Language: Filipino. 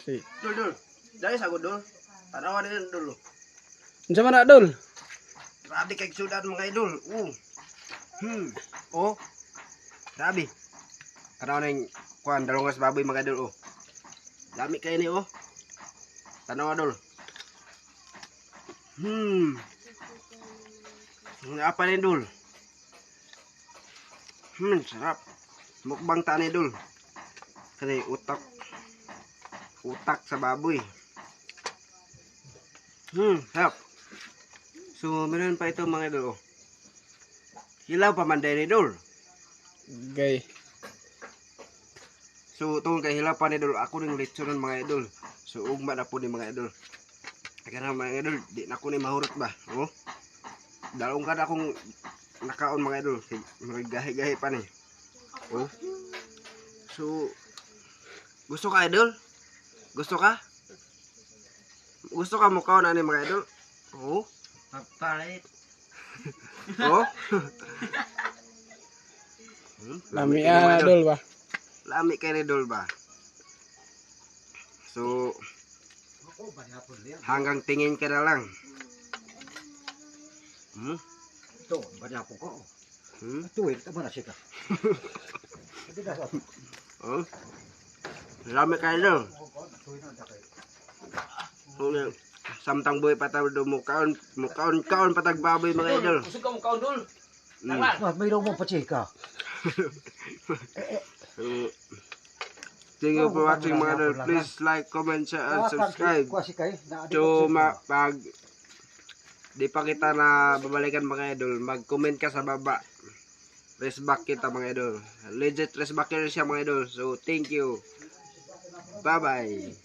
Si. Dul. Dali sagod dul. Tanawa din dul. Unsa man na dol? Grabe kay sudan mga idol. Oh. Grabe. Tanawa na yung kuan dalungas baboy mga idol oh. Lami kayo ni oh. Tanawa dul. Apa ni dul? Sarap. Mukbang tani dul. Kasi utak sa baboy. Sarap. So, meron pa ito mga idol. Oh. Hilaw pa man din idol. Gay. So, itong kay hilaw pa ni idol. Ako rin litsunan mga idol. So, ugma na po ni mga idol. Kaya mga idol, di na ako ni mahurot ba? Oh. Dalawang kada akong nakaon mga idol. Gahi-gahi pa ni. Oh. So, gusto ka idol? Gusto ka? Gusto ka mukaon ani mga idol? Oh. Papalit. Oh. Lami kayo, mga dol ba? Lami kay ni idol ba? So, hanggang tingin ka na lang. Ito, banyak po ko. Ito eh, tama na siya ka. Oh. Lami kay idol. Samtang boy patawid do mukaon patag baboy mga idol. Kusog ka mukaon dul. Mayroon mo pa chika. Thank you for watching mga idol. Please like, comment, share, and subscribe. So pag di pa kita na babalikan mga idol, mag-comment ka sa baba. Rest back kita mga idol. Legit rest back siya mga idol. So thank you. Bye bye.